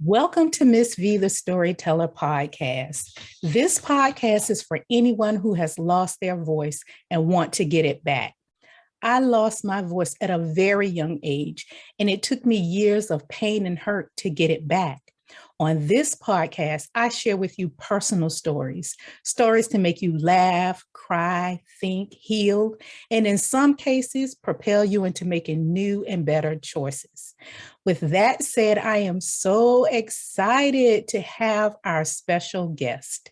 Welcome to Miss V, the Storyteller podcast. This podcast is for anyone who has lost their voice and want to get it back. I lost my voice at a very young age, and it took me years of pain and hurt to get it back. On this podcast, I share with you personal stories, stories to make you laugh, cry, think, heal, and in some cases, propel you into making new and better choices. With that said, I am so excited to have our special guest.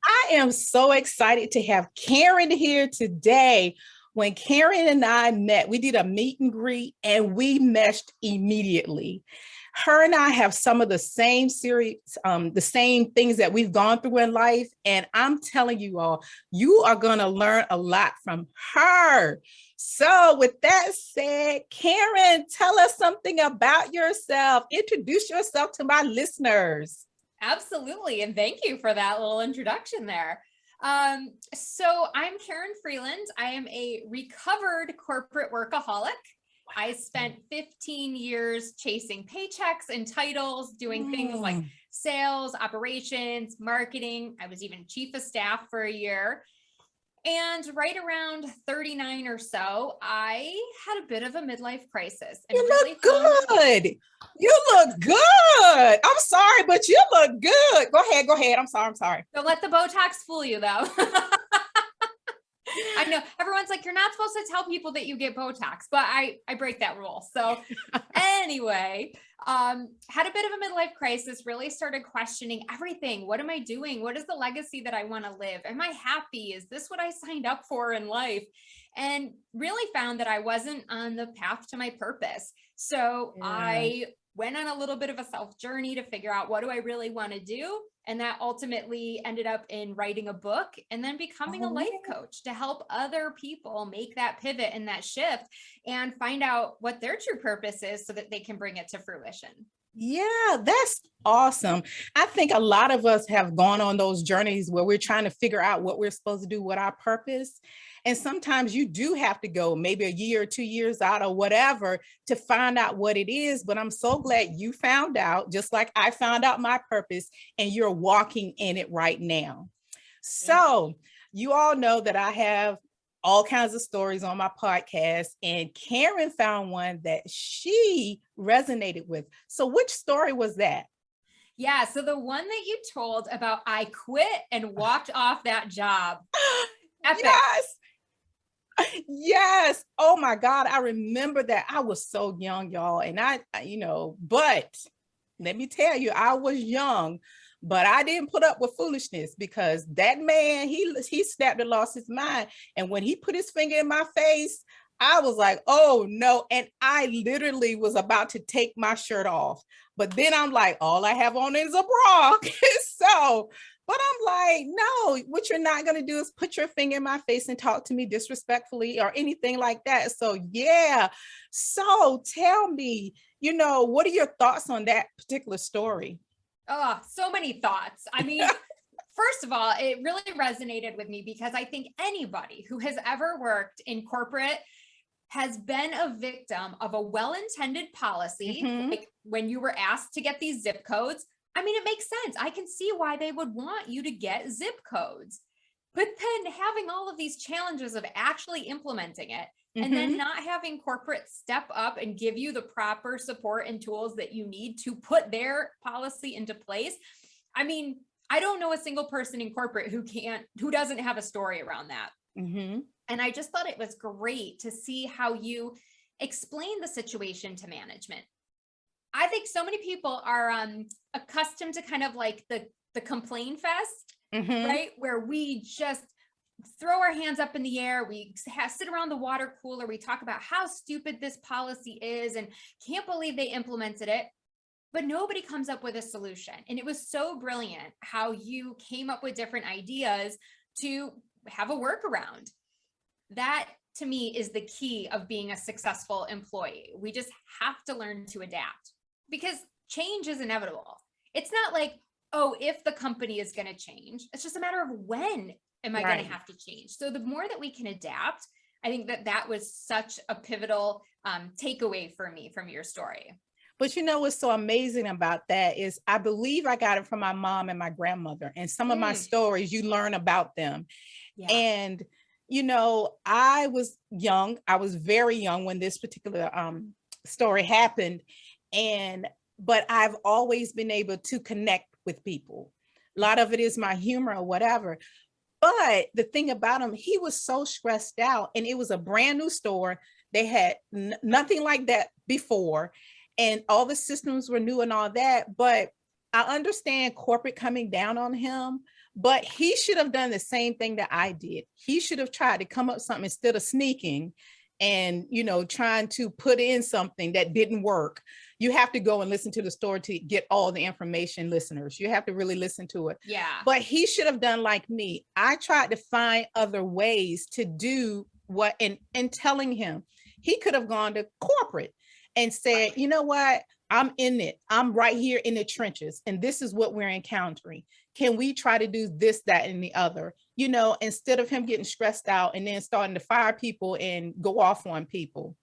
I am so excited to have Karin here today. When Karin and I met, we did a meet and greet and we meshed immediately. Her and I have some of the same the same things that we've gone through in life. And I'm telling you all, you are going to learn a lot from her. So with that said, Karin, tell us something about yourself. Introduce yourself to my listeners. Absolutely. And thank you for that little introduction there. So I'm Karin Freeland. I am a recovered corporate workaholic. I spent 15 years chasing paychecks and titles, doing things like sales, operations, marketing. I was even chief of staff for a year. And right around 39 or so, I had a bit of a midlife crisis. And you look good. You look good. I'm sorry, but you look good. Go ahead. I'm sorry. Don't let the Botox fool you, though. I know everyone's like, you're not supposed to tell people that you get Botox, but I break that rule. So anyway, had a bit of a midlife crisis, really started questioning everything. What am I doing? What is the legacy that I want to live? Am I happy? Is this what I signed up for in life? And really found that I wasn't on the path to my purpose. So I went on a little bit of a self journey to figure out, what do I really want to do? And that ultimately ended up in writing a book and then becoming a life coach to help other people make that pivot and that shift and find out what their true purpose is so that they can bring it to fruition. Yeah, that's awesome. I think a lot of us have gone on those journeys where we're trying to figure out what we're supposed to do, what our purpose. And sometimes you do have to go maybe a year or 2 years out or whatever to find out what it is. But I'm so glad you found out, just like I found out my purpose, and you're walking in it right now. So you all know that I have all kinds of stories on my podcast, and Karin found one that she resonated with. So which story was that? Yeah, so the one that you told about I quit and walked off that job. Epic. Yes. Oh my God. I remember that. I was so young, y'all. And but let me tell you, I was young, but I didn't put up with foolishness, because that man, he snapped and lost his mind. And when he put his finger in my face, I was like, oh no. And I literally was about to take my shirt off. But then I'm like, all I have on is a bra. But I'm like, no, what you're not going to do is put your finger in my face and talk to me disrespectfully or anything like that. So yeah. So tell me, what are your thoughts on that particular story? Oh, so many thoughts. I mean, first of all, it really resonated with me because I think anybody who has ever worked in corporate has been a victim of a well-intended policy. Like when you were asked to get these zip codes, I mean, it makes sense. I can see why they would want you to get zip codes, but then having all of these challenges of actually implementing it and then not having corporate step up and give you the proper support and tools that you need to put their policy into place. I mean, I don't know a single person in corporate who doesn't have a story around that. And I just thought it was great to see how you explain the situation to management. I think so many people are accustomed to kind of like the complain fest, right? Where we just throw our hands up in the air. We sit around the water cooler. We talk about how stupid this policy is and can't believe they implemented it, but nobody comes up with a solution. And it was so brilliant how you came up with different ideas to have a workaround. That to me is the key of being a successful employee. We just have to learn to adapt, because change is inevitable. It's not like, oh, if the company is going to change, it's just a matter of when am I going to have to change. So the more that we can adapt, I think that was such a pivotal takeaway for me from your story. But you know what's so amazing about that is I believe I got it from my mom and my grandmother, and some of my stories you learn about them. Yeah. And you know, I was young. I was very young when this particular story happened, but I've always been able to connect with people. A lot of it is my humor or whatever. But the thing about him, he was so stressed out, and it was a brand new store. They had nothing like that before, and all the systems were new and all that. But I understand corporate coming down on him, but he should have done the same thing that I did. He should have tried to come up with something instead of sneaking and, you know, trying to put in something that didn't work. You have to go and listen to the story to get all the information, listeners. You have to really listen to it. Yeah. But he should have done like me. I tried to find other ways to do what, and telling him he could have gone to corporate and said, you know what? I'm in it. I'm right here in the trenches, and this is what we're encountering. Can we try to do this, that, and the other? You know, instead of him getting stressed out and then starting to fire people and go off on people.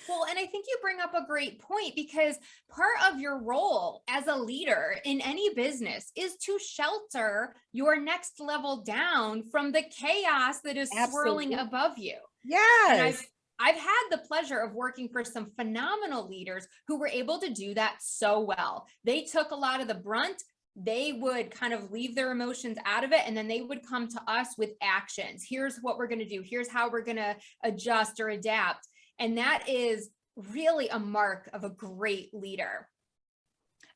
Well, and I think you bring up a great point, because part of your role as a leader in any business is to shelter your next level down from the chaos that is swirling above you. Yes. And I've had the pleasure of working for some phenomenal leaders who were able to do that so well. They took a lot of the brunt. They would kind of leave their emotions out of it, and then they would come to us with actions. Here's what we're going to do. Here's how we're going to adjust or adapt. And that is really a mark of a great leader.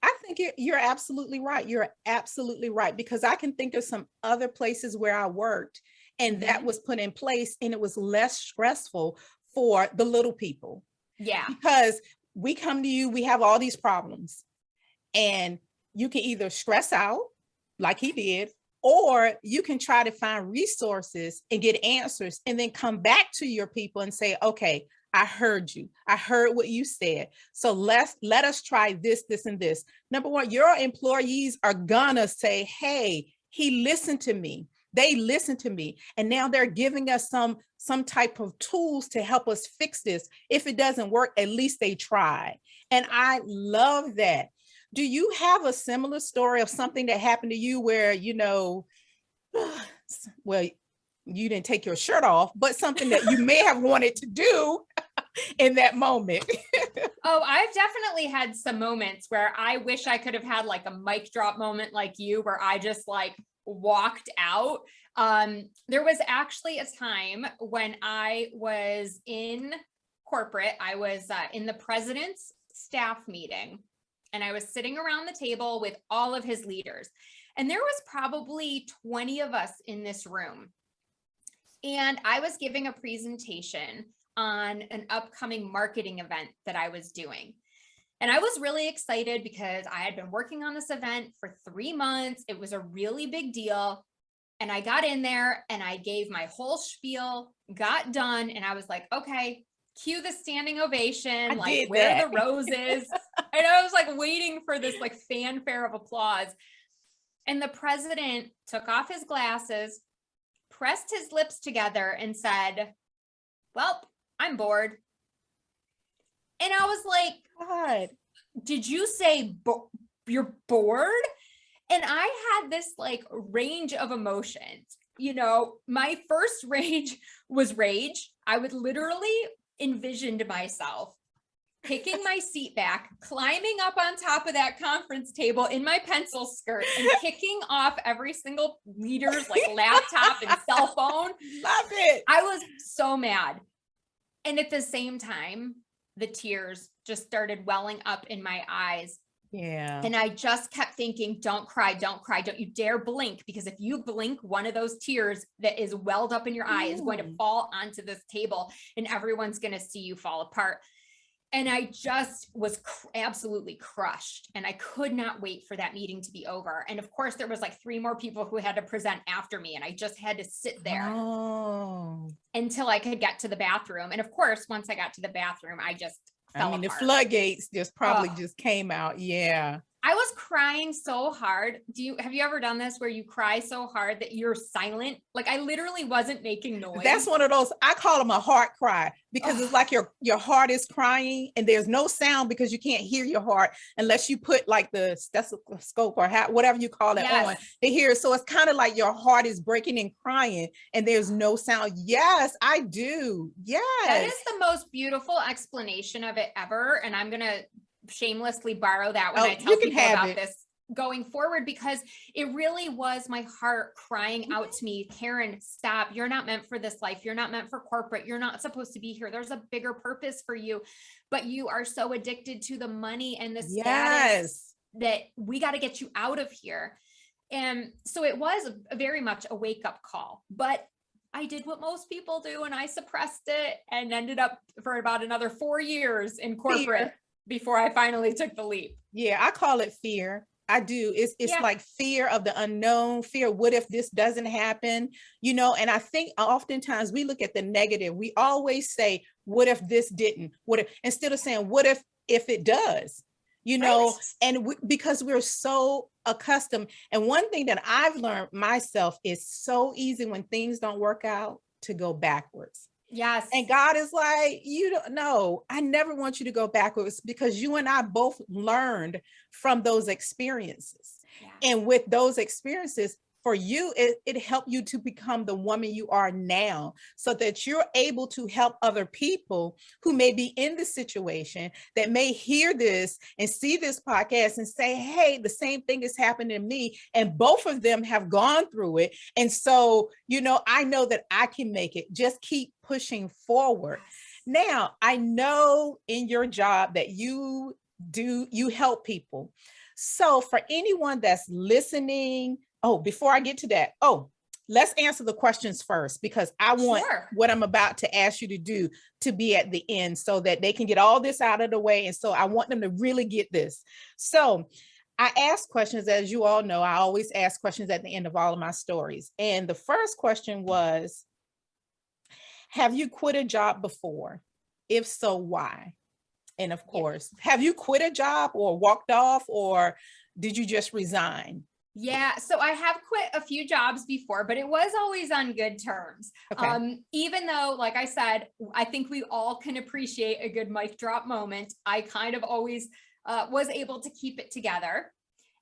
I think you're absolutely right. You're absolutely right, because I can think of some other places where I worked and that was put in place, and it was less stressful for the little people. Yeah. Because we come to you, we have all these problems, and you can either stress out like he did, or you can try to find resources and get answers and then come back to your people and say, okay, I heard you. I heard what you said. So let us try this, this, and this. Number one, your employees are gonna say, hey, he listened to me. They listened to me. And now they're giving us some type of tools to help us fix this. If it doesn't work, at least they tried. And I love that. Do you have a similar story of something that happened to you where, you know, well, you didn't take your shirt off, but something that you may have wanted to do in that moment? Oh, I've definitely had some moments where I wish I could have had like a mic drop moment like you, where I just like walked out. There was actually a time when I was in corporate. I was in the president's staff meeting, and I was sitting around the table with all of his leaders. And there was probably 20 of us in this room. And I was giving a presentation on an upcoming marketing event that I was doing. And I was really excited because I had been working on this event for 3 months. It was a really big deal. And I got in there and I gave my whole spiel, got done. And I was like, okay, cue the standing ovation, like where are the roses? And I was like waiting for this like fanfare of applause. And the president took off his glasses, pressed his lips together, and said, well, I'm bored. And I was like, God, did you say you're bored? And I had this like range of emotions. You know, my first range was rage. I would literally envisioned myself picking my seat back, climbing up on top of that conference table in my pencil skirt, and kicking off every single leader's like laptop and cell phone. Love it. I was so mad. And at the same time, the tears just started welling up in my eyes. Yeah. And I just kept thinking, don't cry, don't cry. Don't you dare blink, because if you blink, one of those tears that is welled up in your eye is going to fall onto this table, and everyone's going to see you fall apart. And I just was absolutely crushed, and I could not wait for that meeting to be over. And of course, there was like 3 more people who had to present after me, and I just had to sit there until I could get to the bathroom. And of course, once I got to the bathroom, I just fell apart. The floodgates just probably just came out. Yeah. I was crying so hard. Have you ever done this where you cry so hard that you're silent? Like I literally wasn't making noise. That's one of those, I call them a heart cry, because it's like your heart is crying and there's no sound because you can't hear your heart unless you put like the stethoscope or whatever you call it on to hear. So it's kind of like your heart is breaking and crying and there's no sound. Yes, I do. Yes. That is the most beautiful explanation of it ever. And I'm going to shamelessly borrow that when I tell people about this going forward, because it really was my heart crying out to me, Karin, stop. You're not meant for this life. You're not meant for corporate. You're not supposed to be here. There's a bigger purpose for you, but you are so addicted to the money and the status that we got to get you out of here. And so it was very much a wake-up call, but I did what most people do and I suppressed it and ended up for about another 4 years in corporate before I finally took the leap. Yeah, I call it fear. I do. It's like fear of the unknown, fear. What if this doesn't happen? You know, and I think oftentimes we look at the negative. We always say, what if this didn't? What if, instead of saying, what if it does? You know, and because we're so accustomed. And one thing that I've learned myself is so easy when things don't work out to go backwards. Yes. And God is like, you don't know, I never want you to go backwards, because you and I both learned from those experiences. Yeah. And with those experiences, for you, it helped you to become the woman you are now, so that you're able to help other people who may be in the situation, that may hear this and see this podcast and say, hey, the same thing is happening to me. And both of them have gone through it. And so, you know, I know that I can make it. Just keep pushing forward. Now, I know in your job that you help people. So for anyone that's listening, before I get to that, let's answer the questions first, because I want what I'm about to ask you to do to be at the end so that they can get all this out of the way. And so I want them to really get this. So I ask questions, as you all know, I always ask questions at the end of all of my stories. And the first question was, have you quit a job before? If so, why? And of course, have you quit a job or walked off, or did you just resign? Yeah, so I have quit a few jobs before, but it was always on good terms. Okay. Even though, like I said, I think we all can appreciate a good mic drop moment. I kind of always was able to keep it together.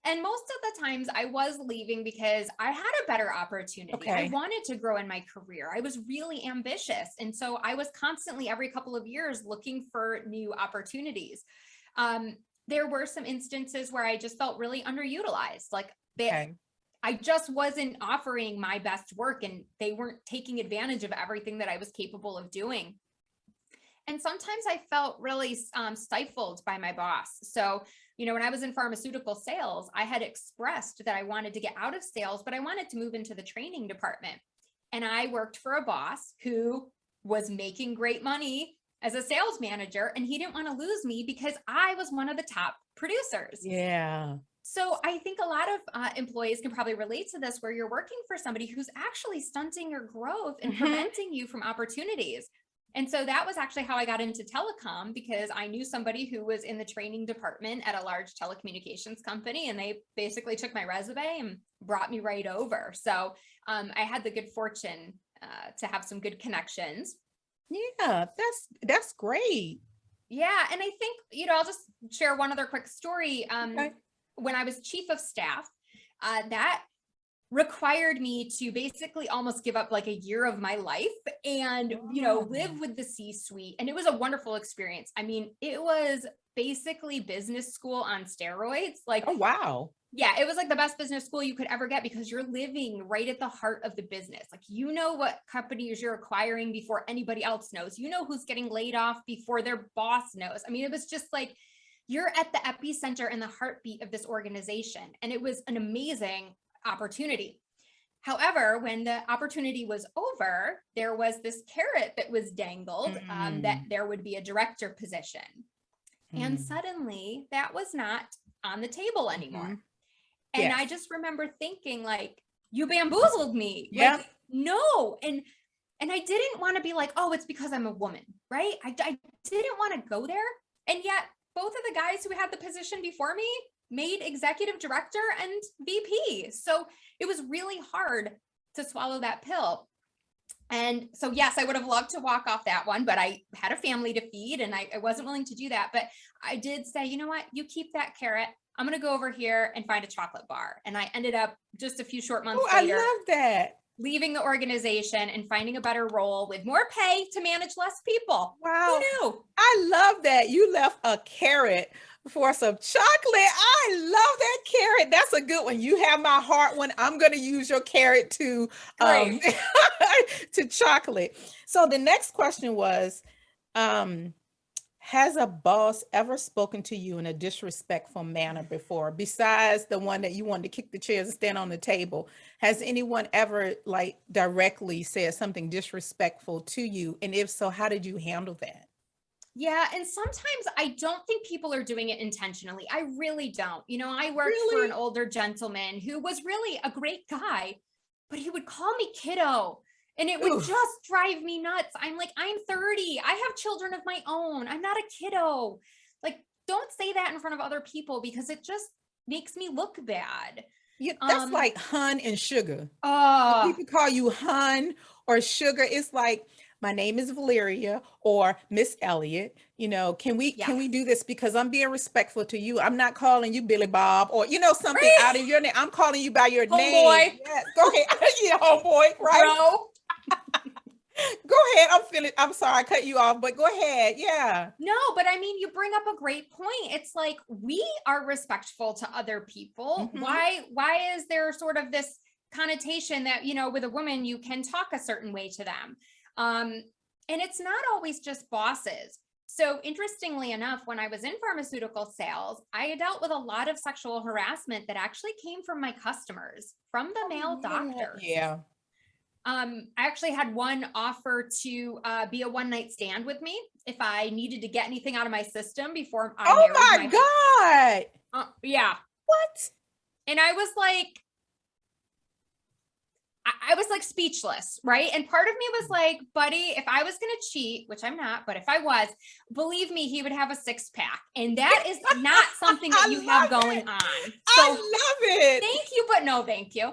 And most of the times I was leaving because I had a better opportunity. Okay. I wanted to grow in my career. I was really ambitious. And so I was constantly every couple of years looking for new opportunities. There were some instances where I just felt really underutilized. Like I just wasn't offering my best work and they weren't taking advantage of everything that I was capable of doing. And sometimes I felt really stifled by my boss. So, you know, when I was in pharmaceutical sales, I had expressed that I wanted to get out of sales, but I wanted to move into the training department. And I worked for a boss who was making great money as a sales manager, and he didn't want to lose me because I was one of the top producers. Yeah. So I think a lot of employees can probably relate to this, where you're working for somebody who's actually stunting your growth and preventing you from opportunities. And so that was actually how I got into telecom, because I knew somebody who was in the training department at a large telecommunications company, and they basically took my resume and brought me right over. So I had the good fortune to have some good connections. Yeah, that's great. Yeah. And I think, you know, I'll just share one other quick story. When I was chief of staff, that required me to basically almost give up like a year of my life and, you know, live with the C-suite. And it was a wonderful experience. I mean, it was basically business school on steroids. Like, oh, wow. Yeah, it was like the best business school you could ever get, because you're living right at the heart of the business. Like, you know what companies you're acquiring before anybody else knows. You know who's getting laid off before their boss knows. I mean, it was just like, you're at the epicenter and the heartbeat of this organization. And it was an amazing opportunity. However, when the opportunity was over, there was this carrot that was dangled, that there would be a director position. And suddenly that was not on the table anymore. And I just remember thinking, like, you bamboozled me. Yeah. Like, no. And I didn't want to be like, oh, it's because I'm a woman, right? I didn't want to go there. And yet both of the guys who had the position before me made executive director and VP. So it was really hard to swallow that pill. And so, yes, I would have loved to walk off that one, but I had a family to feed and I wasn't willing to do that. But I did say, you know what, you keep that carrot. I'm going to go over here and find a chocolate bar. And I ended up just a few short months later. I love that. Leaving the organization and finding a better role with more pay to manage less people. Wow. Who knew? I love that. You left a carrot for some chocolate. I love that carrot. That's a good one. You have my heart one. I'm going to use your carrot to to chocolate. So the next question was, has a boss ever spoken to you in a disrespectful manner before, besides the one that you wanted to kick the chairs and stand on the table? Has anyone ever like directly said something disrespectful to you? And if so, how did you handle that? Yeah. And sometimes I don't think people are doing it intentionally. I really don't. You know, I worked for an older gentleman who was really a great guy, but he would call me kiddo. And it would just drive me nuts. I'm like, I'm 30. I have children of my own. I'm not a kiddo. Like, don't say that in front of other people because it just makes me look bad. Yeah, that's like hun and sugar. Oh, When people call you hun or sugar. It's like, my name is Valeria or Miss Elliott. You know, can we do this because I'm being respectful to you? I'm not calling you Billy Bob or, you know, something out of your name. I'm calling you by your name. Homeboy. Yes. Go ahead. Yeah, homeboy, right? bro. Go ahead. I'm sorry I cut you off, but go ahead. Yeah. No, but I mean, you bring up a great point. It's like, we are respectful to other people. Mhm. Why is there sort of this connotation that, you know, with a woman, you can talk a certain way to them? And it's not always just bosses. So interestingly enough, when I was in pharmaceutical sales, I dealt with a lot of sexual harassment that actually came from my customers, from the male doctors. Yeah. I actually had one offer to be a one-night stand with me if I needed to get anything out of my system before I married my God. Yeah. What? And I was like, I was like speechless, right? And part of me was like, buddy, if I was going to cheat, which I'm not, but if I was, believe me, he would have a 6-pack. And that is not something that you have going on. So I love it. Thank you, but no, thank you.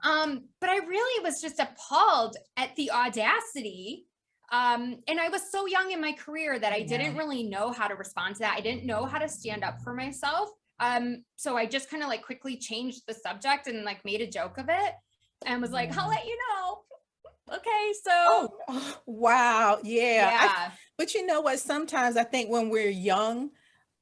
But I really was just appalled at the audacity. And I was so young in my career that I didn't really know how to respond to that. I didn't know how to stand up for myself. So I just kind of like quickly changed the subject and like made a joke of it and was like, I'll let you know. Okay. So. Wow. Yeah. But you know what? Sometimes I think when we're young,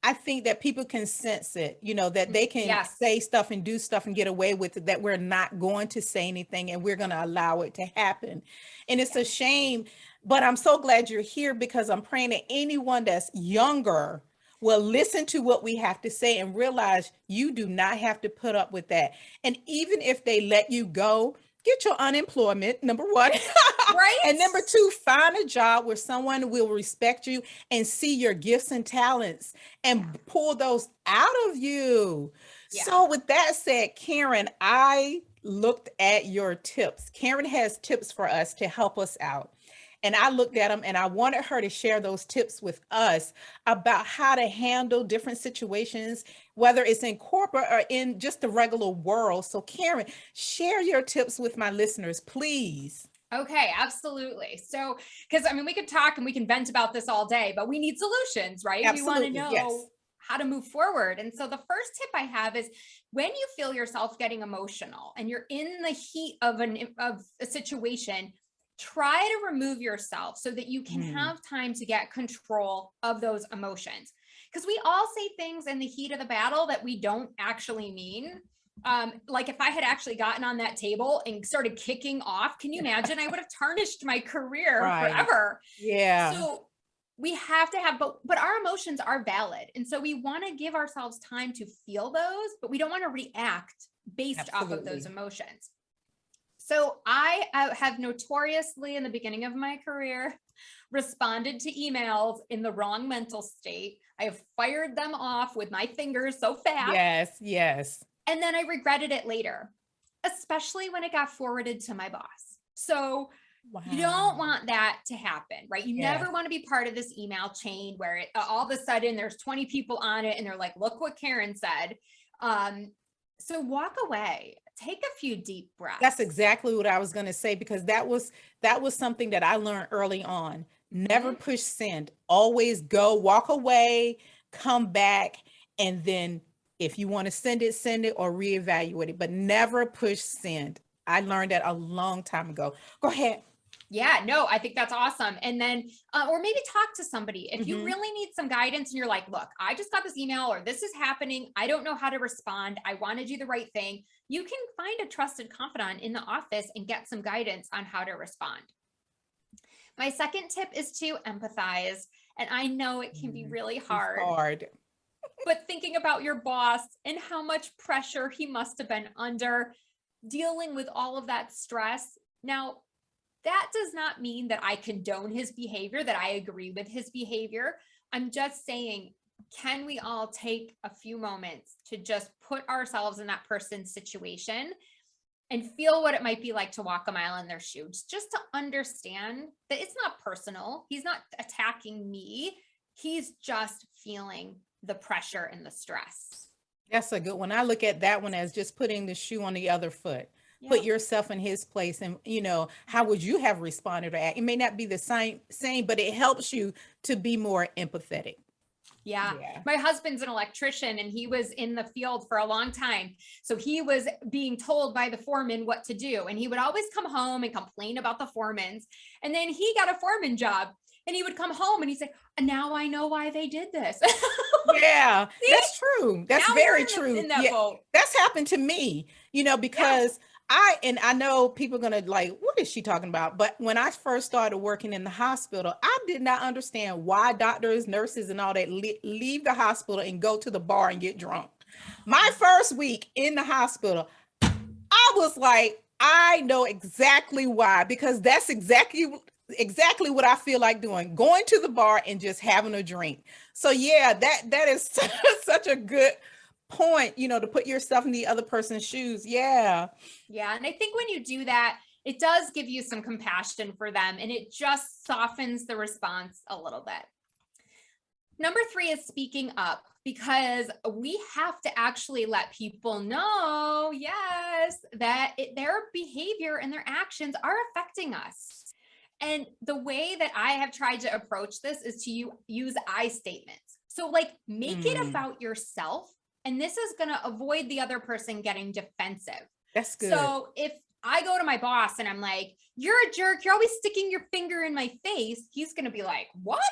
I think that people can sense it, you know, that they can say stuff and do stuff and get away with it, that we're not going to say anything and we're going to allow it to happen. And it's a shame, but I'm so glad you're here because I'm praying that anyone that's younger will listen to what we have to say and realize you do not have to put up with that. And even if they let you go, get your unemployment, number one. Right. And number two, find a job where someone will respect you and see your gifts and talents and pull those out of you. Yeah. So with that said, Karin, I looked at your tips. Karin has tips for us to help us out. And I looked at them and I wanted her to share those tips with us about how to handle different situations, whether it's in corporate or in just the regular world. So Karin, share your tips with my listeners, please. Okay, absolutely. So, because I mean, we could talk and we can vent about this all day, but we need solutions, right? Absolutely, we want to know how to move forward. And so the first tip I have is when you feel yourself getting emotional and you're in the heat of a situation, try to remove yourself so that you can have time to get control of those emotions. Because we all say things in the heat of the battle that we don't actually mean. Like if I had actually gotten on that table and started kicking off, can you imagine? I would have tarnished my career forever. Yeah. So we have to have, but our emotions are valid. And so we want to give ourselves time to feel those, but we don't want to react based off of those emotions. So I have notoriously in the beginning of my career responded to emails in the wrong mental state. I have fired them off with my fingers so fast. Yes. And then I regretted it later, especially when it got forwarded to my boss. So You don't Wow. want that to happen, right? You Yes. never want to be part of this email chain where all of a sudden there's 20 people on it and they're like, look what Karin said. So walk away, take a few deep That's breaths. exactly what I was going to say, because that was something that I learned early on. Never Mhm. push send. Always go, walk away, come back, and then if you want to send it or reevaluate it, but never push send. I learned that a long time ago. Go ahead. Yeah, no, I think that's awesome. And then, or maybe talk to somebody. If you Mhm. really need some guidance and you're like, look, I just got this email or this is happening. I don't know how to respond. I want to do the right thing. You can find a trusted confidant in the office and get some guidance on how to respond. My second tip is to empathize. And I know it can be really It's hard, hard. but thinking about your boss and how much pressure he must have been under dealing with all of that stress. Now, that does not mean that I condone his behavior, that I agree with his behavior. I'm just saying, can we all take a few moments to just put ourselves in that person's situation and feel what it might be like to walk a mile in their shoes, just to understand that it's not personal. He's not attacking me. He's just feeling the pressure and the stress. That's a good one. I look at that one as just putting the shoe on the other foot. Put Yep. yourself in his place, and how would you have responded or act? It may not be the same, but it helps you to be more empathetic. Yeah. Yeah. My husband's an electrician and he was in the field for a long time. So he was being told by the foreman what to do. And he would always come home and complain about the foremans. And then he got a foreman job and he would come home and he'd say, now I know why they did this. Yeah, See, that's true. now That's very you're true. in that Yeah, boat. that's happened to me, Yeah. because I know people are gonna like, what is she talking about? But when I first started working in the hospital, I did not understand why doctors, nurses, and all that leave the hospital and go to the bar and get drunk. My first week in the hospital, I was like, I know exactly why, because that's exactly what I feel like doing, going to the bar and just having a drink. So yeah, that is such a good point, to put yourself in the other person's shoes. Yeah. Yeah. And I think when you do that, it does give you some compassion for them and it just softens the response a little bit. Number 3 is speaking up, because we have to actually let people know, yes, that their behavior and their actions are affecting us. And the way that I have tried to approach this is to use I statements. So, like, make it Mm, about yourself. And this is going to avoid the other person getting defensive. that's good. So, if I go to my boss and I'm like, you're a jerk, you're always sticking your finger in my face, he's going to be like, what?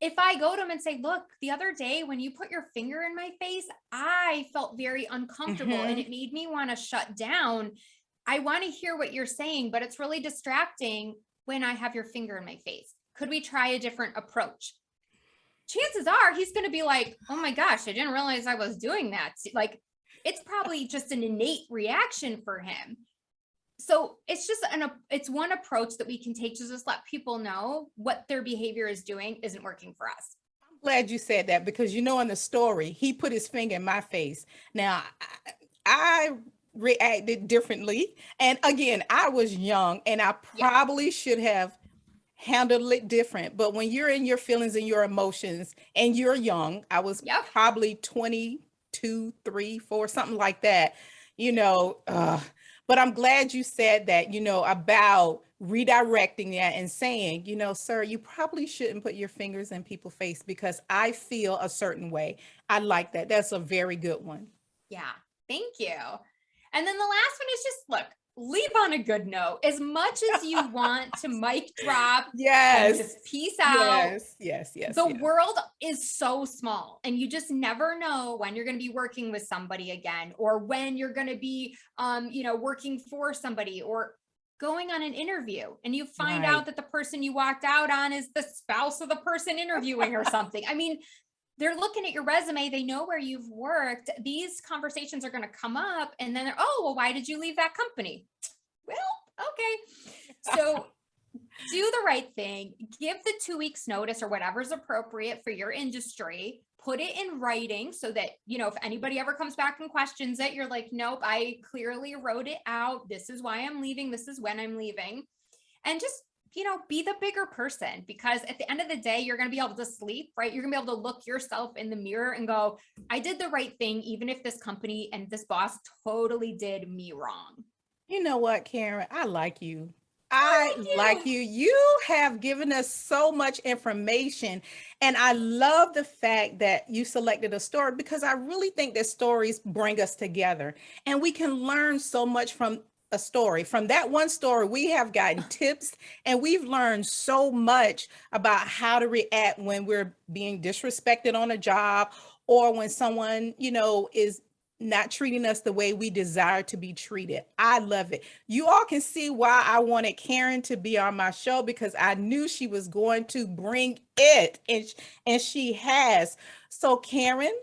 If I go to him and say, look, the other day when you put your finger in my face, I felt very uncomfortable and Hmm. it made me want to shut down. I want to hear what you're saying, but it's really distracting when I have your finger in my face. Could we try a different approach? Chances are he's going to be like, oh my gosh, I didn't realize I was doing that. Like, it's probably just an innate reaction for him. So it's one approach that we can take to just let people know what their behavior is doing isn't working for us. Glad you said that, because in the story, he put his finger in my face. Now, I reacted differently. And again, I was young and I Yeah. probably should have handled it different. But when you're in your feelings and your emotions and you're young, I was Yep. probably 22, 3, 4, something like that, you know. But I'm glad you said that, about redirecting that and saying, sir, you probably shouldn't put your fingers in people's face because I feel a certain way. I like that. That's a very good one. Yeah. Thank you. And then the last one is just look, leave on a good note. As much as you want to mic drop and Yes. just peace out, Yes. Yes. Yes. the Yes. world is so small and you just never know when you're going to be working with somebody again, or when you're going to be working for somebody or going on an interview and you find out Right. that the person you walked out on is the spouse of the person interviewing or something. I mean, they're looking at your resume, they know where you've worked. These conversations are going to come up and then they're, oh, well, why did you leave that company? Well, okay. So do the right thing, give the 2 weeks notice or whatever's appropriate for your industry, put it in writing so that, if anybody ever comes back and questions it, you're like, nope, I clearly wrote it out. This is why I'm leaving. This is when I'm leaving. and just, be the bigger person, because at the end of the day, you're going to be able to sleep, right? You're going to be able to look yourself in the mirror and go, I did the right thing, even if this company and this boss totally did me wrong. You know what, Karin? I like you. Oh, I like thank you. you. You have given us so much information. And I love the fact that you selected a story, because I really think that stories bring us together and we can learn so much from a story. From that one story, we have gotten tips and we've learned so much about how to react when we're being disrespected on a job, or when someone, is not treating us the way we desire to be treated. I love it. You all can see why I wanted Karin to be on my show, because I knew she was going to bring it, and she has. So Karin,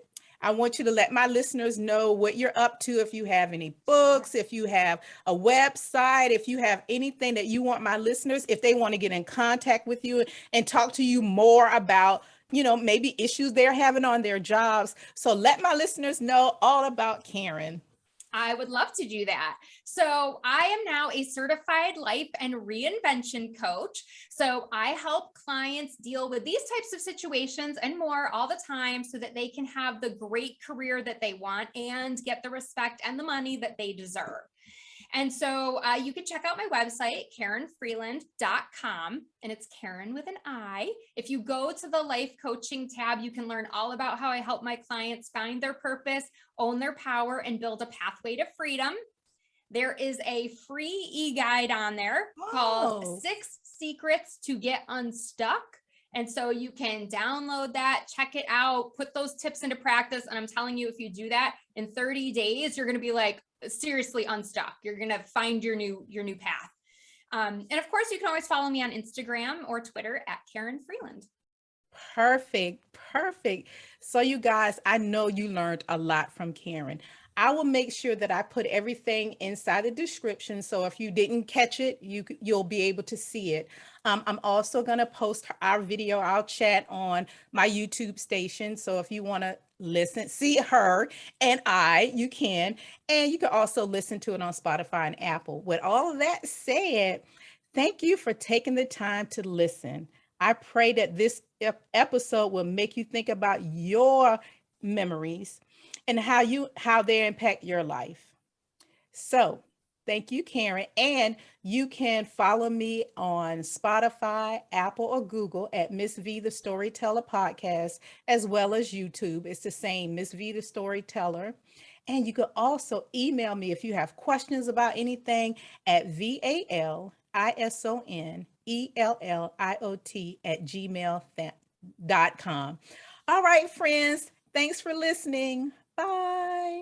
I want you to let my listeners know what you're up to. If you have any books, if you have a website, if you have anything that you want my listeners, if they want to get in contact with you and talk to you more about, maybe issues they're having on their jobs. So let my listeners know all about Karin. I would love to do that. So I am now a certified life and reinvention coach. So I help clients deal with these types of situations and more all the time, so that they can have the great career that they want and get the respect and the money that they deserve. And so you can check out my website, KarinFreeland.com, and it's Karin with an I. If you go to the life coaching tab, you can learn all about how I help my clients find their purpose, own their power, and build a pathway to freedom. There is a free e-guide on there called 6 Secrets to Get Unstuck. And so you can download that, check it out, put those tips into practice. And I'm telling you, if you do that in 30 days, you're going to be like seriously unstuck. You're going to find your new path. And of course, you can always follow me on Instagram or Twitter at Karin Freeland. Perfect. So you guys, I know you learned a lot from Karin. I will make sure that I put everything inside the description. So if you didn't catch it, you'll be able to see it. I'm also going to post our video, our chat on my YouTube station. So if you want to listen, see her and you can. And you can also listen to it on Spotify and Apple. With all of that said, thank you for taking the time to listen. I pray that this episode will make you think about your memories and how they impact your life. So thank you, Karin. And you can follow me on Spotify, Apple, or Google at Miss V the Storyteller Podcast, as well as YouTube. It's the same, Miss V the Storyteller. And you can also email me if you have questions about anything at VALISONELLIOT@gmail.com. All right, friends. Thanks for listening. Bye.